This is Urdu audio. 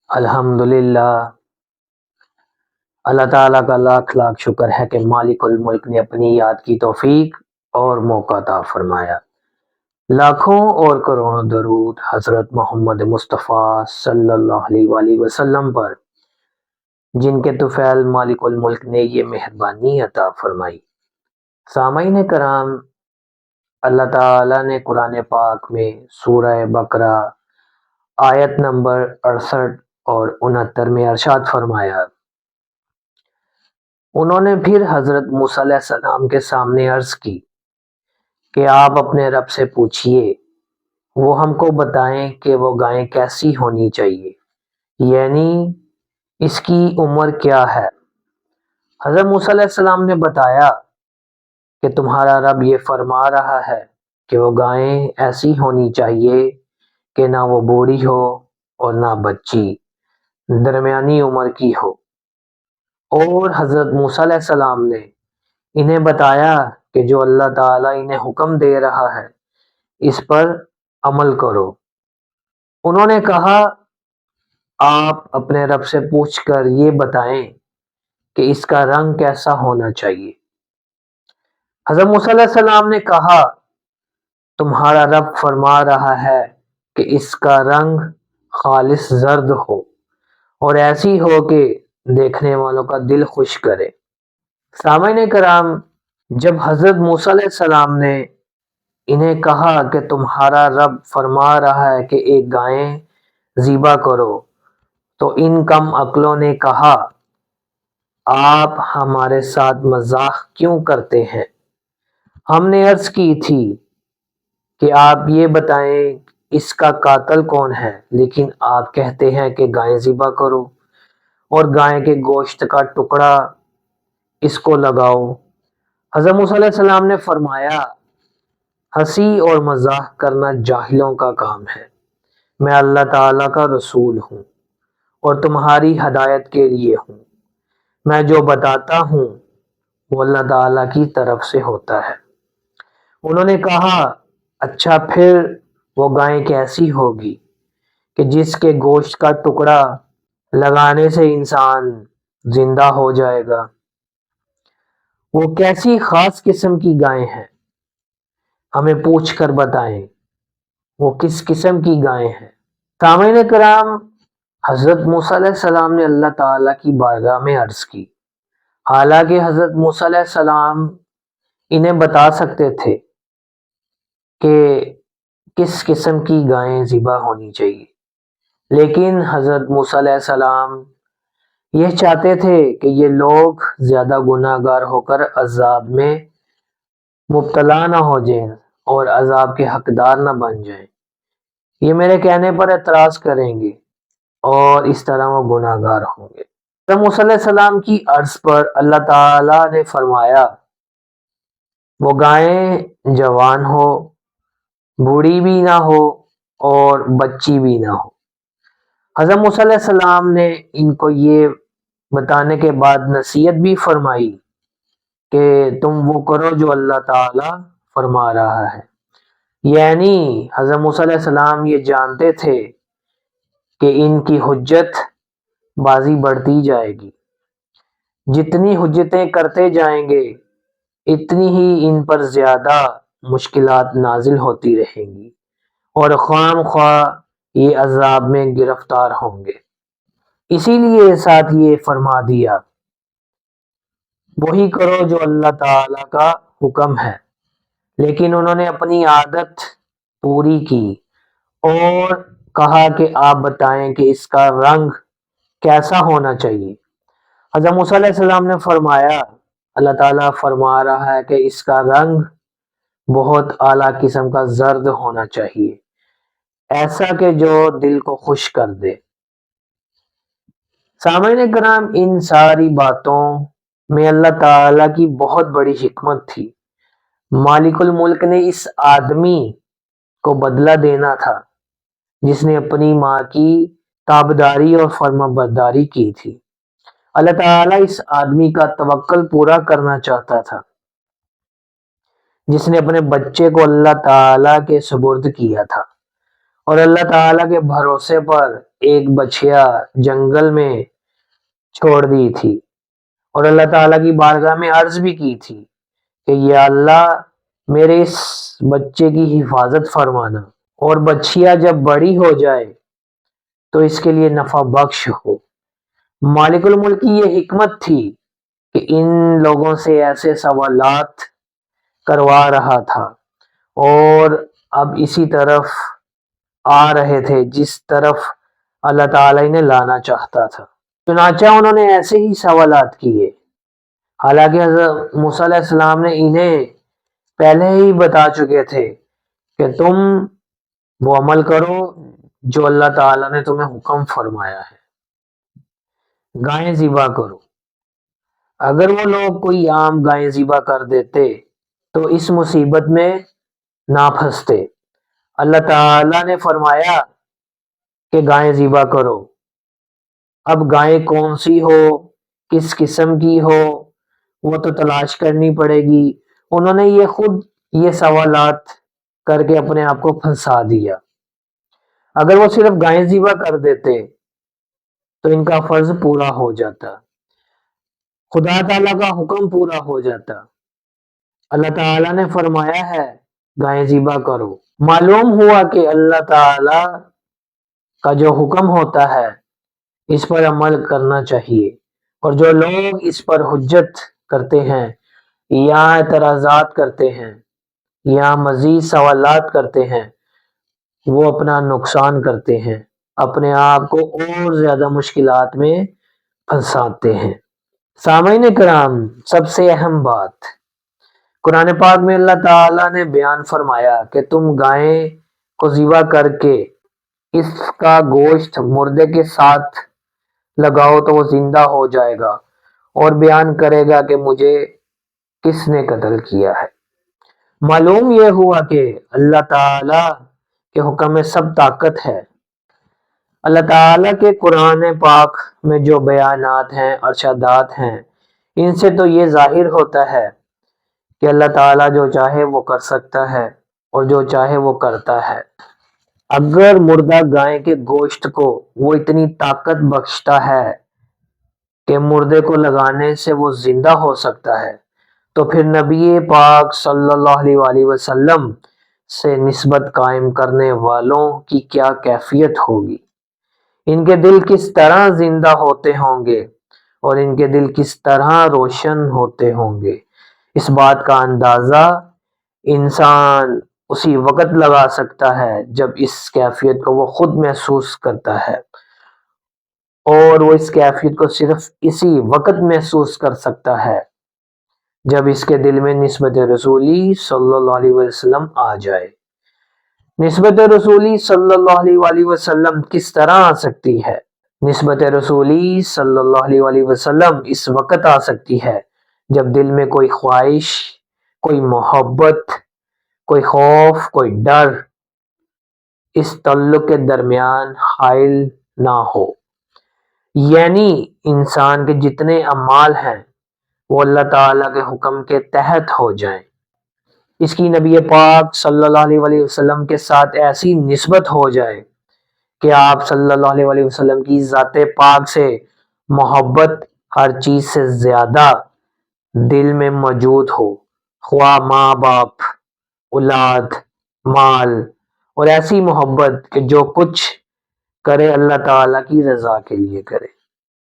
الحمدللہ، اللہ تعالیٰ کا لاکھ لاکھ شکر ہے کہ مالک الملک نے اپنی یاد کی توفیق اور موقع عطا فرمایا۔ لاکھوں اور کروڑوں درود حضرت محمد مصطفیٰ صلی اللہ علیہ وآلہ وسلم پر، جن کے طفیل مالک الملک نے یہ مہربانی عطا فرمائی۔ سامعین کرام، اللہ تعالیٰ نے قرآن پاک میں سورہ بقرہ آیت نمبر 68 اور 69 میں ارشاد فرمایا۔ انہوں نے پھر حضرت موسیٰ علیہ السلام کے سامنے عرض کی کہ آپ اپنے رب سے پوچھئے، وہ ہم کو بتائیں کہ وہ گائیں کیسی ہونی چاہیے، یعنی اس کی عمر کیا ہے۔ حضرت موسیٰ علیہ السلام نے بتایا کہ تمہارا رب یہ فرما رہا ہے کہ وہ گائیں ایسی ہونی چاہیے کہ نہ وہ بوڑھی ہو اور نہ بچی، درمیانی عمر کی ہو۔ اور حضرت موسیٰ علیہ السلام نے انہیں بتایا کہ جو اللہ تعالیٰ انہیں حکم دے رہا ہے اس پر عمل کرو۔ انہوں نے کہا، آپ اپنے رب سے پوچھ کر یہ بتائیں کہ اس کا رنگ کیسا ہونا چاہیے۔ حضرت موسیٰ علیہ السلام نے کہا، تمہارا رب فرما رہا ہے کہ اس کا رنگ خالص زرد ہو اور ایسی ہو کہ دیکھنے والوں کا دل خوش کرے۔ سامعین کرام، جب حضرت موسیٰ علیہ السلام نے انہیں کہا کہ تمہارا رب فرما رہا ہے کہ ایک گائیں ذبح کرو، تو ان کم عقلوں نے کہا، آپ ہمارے ساتھ مذاق کیوں کرتے ہیں؟ ہم نے عرض کی تھی کہ آپ یہ بتائیں اس کا قاتل کون ہے، لیکن آپ کہتے ہیں کہ گائیں ذبح کرو اور گائے کے گوشت کا ٹکڑا اس کو لگاؤ۔ حضرت موسیٰ علیہ السلام نے فرمایا، ہنسی اور مزاح کرنا جاہلوں کا کام ہے، میں اللہ تعالیٰ کا رسول ہوں اور تمہاری ہدایت کے لیے ہوں۔ میں جو بتاتا ہوں وہ اللہ تعالیٰ کی طرف سے ہوتا ہے۔ انہوں نے کہا، اچھا پھر وہ گائیں کیسی ہوگی کہ جس کے گوشت کا ٹکڑا لگانے سے انسان زندہ ہو جائے گا؟ وہ کیسی خاص قسم کی گائیں ہیں، ہمیں پوچھ کر بتائیں، وہ کس قسم کی گائیں ہیں؟ سامعین کرام، حضرت موسیٰ علیہ السلام نے اللہ تعالیٰ کی بارگاہ میں عرض کی، حالانکہ حضرت موسیٰ علیہ السلام انہیں بتا سکتے تھے کہ کس قسم کی گائیں ذبح ہونی چاہیے، لیکن حضرت موسیٰ علیہ السلام یہ چاہتے تھے کہ یہ لوگ زیادہ گناہ گار ہو کر عذاب میں مبتلا نہ ہو جائیں اور عذاب کے حقدار نہ بن جائیں۔ یہ میرے کہنے پر اعتراض کریں گے اور اس طرح وہ گناہ گار ہوں گے۔ حضرت موسیٰ علیہ السلام کی عرض پر اللہ تعالیٰ نے فرمایا، وہ گائیں جوان ہو، بوڑھی بھی نہ ہو اور بچی بھی نہ ہو۔ حضرت موسیٰ علیہ السلام نے ان کو یہ بتانے کے بعد نصیحت بھی فرمائی کہ تم وہ کرو جو اللہ تعالیٰ فرما رہا ہے۔ یعنی حضرت موسیٰ علیہ السلام یہ جانتے تھے کہ ان کی حجت بازی بڑھتی جائے گی، جتنی حجتیں کرتے جائیں گے اتنی ہی ان پر زیادہ مشکلات نازل ہوتی رہیں گی اور خواہ مخواہ یہ عذاب میں گرفتار ہوں گے۔ اسی لیے ساتھ یہ فرما دیا، وہی کرو جو اللہ تعالیٰ کا حکم ہے۔ لیکن انہوں نے اپنی عادت پوری کی اور کہا کہ آپ بتائیں کہ اس کا رنگ کیسا ہونا چاہیے۔ حضرت موسیٰ علیہ السلام نے فرمایا، اللہ تعالیٰ فرما رہا ہے کہ اس کا رنگ بہت اعلیٰ قسم کا زرد ہونا چاہیے، ایسا کہ جو دل کو خوش کر دے۔ سامعین کرام، ان ساری باتوں میں اللہ تعالیٰ کی بہت بڑی حکمت تھی۔ مالک الملک نے اس آدمی کو بدلہ دینا تھا جس نے اپنی ماں کی تابعداری اور فرما برداری کی تھی۔ اللہ تعالیٰ اس آدمی کا توکل پورا کرنا چاہتا تھا جس نے اپنے بچے کو اللہ تعالیٰ کے سپرد کیا تھا اور اللہ تعالیٰ کے بھروسے پر ایک بچھیا جنگل میں چھوڑ دی تھی اور اللہ تعالیٰ کی بارگاہ میں عرض بھی کی تھی کہ یا اللہ میرے اس بچے کی حفاظت فرمانا، اور بچھیا جب بڑی ہو جائے تو اس کے لیے نفع بخش ہو۔ مالک الملک کی یہ حکمت تھی کہ ان لوگوں سے ایسے سوالات کروا رہا تھا اور اب اسی طرف آ رہے تھے جس طرف اللہ تعالیٰ انہیں لانا چاہتا تھا۔ چنانچہ انہوں نے ایسے ہی سوالات کیے، حالانکہ حضرت موسیٰ علیہ السلام نے انہیں پہلے ہی بتا چکے تھے کہ تم وہ عمل کرو جو اللہ تعالیٰ نے تمہیں حکم فرمایا ہے، گائیں ذبح کرو۔ اگر وہ لوگ کوئی عام گائیں ذبح کر دیتے تو اس مصیبت میں نہ پھنستے۔ اللہ تعالیٰ نے فرمایا کہ گائیں ذبح کرو۔ اب گائیں کون سی ہو، کس قسم کی ہو، وہ تو تلاش کرنی پڑے گی۔ انہوں نے یہ سوالات کر کے اپنے آپ کو پھنسا دیا۔ اگر وہ صرف گائیں ذبح کر دیتے تو ان کا فرض پورا ہو جاتا، خدا تعالیٰ کا حکم پورا ہو جاتا۔ اللہ تعالیٰ نے فرمایا ہے گائیں ذبح کرو۔ معلوم ہوا کہ اللہ تعالیٰ کا جو حکم ہوتا ہے اس پر عمل کرنا چاہیے، اور جو لوگ اس پر حجت کرتے ہیں یا اعتراضات کرتے ہیں یا مزید سوالات کرتے ہیں وہ اپنا نقصان کرتے ہیں، اپنے آپ کو اور زیادہ مشکلات میں پھنساتے ہیں۔ سامعین کرام، سب سے اہم بات، قرآن پاک میں اللہ تعالیٰ نے بیان فرمایا کہ تم گائیں کو ذبح کر کے اس کا گوشت مردے کے ساتھ لگاؤ تو وہ زندہ ہو جائے گا اور بیان کرے گا کہ مجھے کس نے قتل کیا ہے۔ معلوم یہ ہوا کہ اللہ تعالیٰ کے حکم میں سب طاقت ہے۔ اللہ تعالیٰ کے قرآن پاک میں جو بیانات ہیں، ارشادات ہیں، ان سے تو یہ ظاہر ہوتا ہے کہ اللہ تعالیٰ جو چاہے وہ کر سکتا ہے اور جو چاہے وہ کرتا ہے۔ اگر مردہ گائے کے گوشت کو وہ اتنی طاقت بخشتا ہے کہ مردے کو لگانے سے وہ زندہ ہو سکتا ہے تو پھر نبی پاک صلی اللہ علیہ وآلہ وسلم سے نسبت قائم کرنے والوں کی کیا کیفیت ہوگی، ان کے دل کس طرح زندہ ہوتے ہوں گے اور ان کے دل کس طرح روشن ہوتے ہوں گے۔ اس بات کا اندازہ انسان اسی وقت لگا سکتا ہے جب اس کیفیت کو وہ خود محسوس کرتا ہے، اور وہ اس کیفیت کو صرف اسی وقت محسوس کر سکتا ہے جب اس کے دل میں نسبت رسولی صلی اللہ علیہ وسلم آ جائے۔ نسبت رسولی صلی اللہ علیہ وآلہ وسلم کس طرح آ سکتی ہے؟ نسبت رسولی صلی اللہ علیہ وآلہ وسلم اس وقت آ سکتی ہے جب دل میں کوئی خواہش، کوئی محبت، کوئی خوف، کوئی ڈر اس تعلق کے درمیان حائل نہ ہو، یعنی انسان کے جتنے اعمال ہیں وہ اللہ تعالیٰ کے حکم کے تحت ہو جائیں، اس کی نبی پاک صلی اللہ علیہ وآلہ وسلم کے ساتھ ایسی نسبت ہو جائے کہ آپ صلی اللہ علیہ وآلہ وسلم کی ذات پاک سے محبت ہر چیز سے زیادہ دل میں موجود ہو، خواہ ماں باپ، اولاد، مال، اور ایسی محبت کہ جو کچھ کرے اللہ تعالیٰ کی رضا کے لیے کرے۔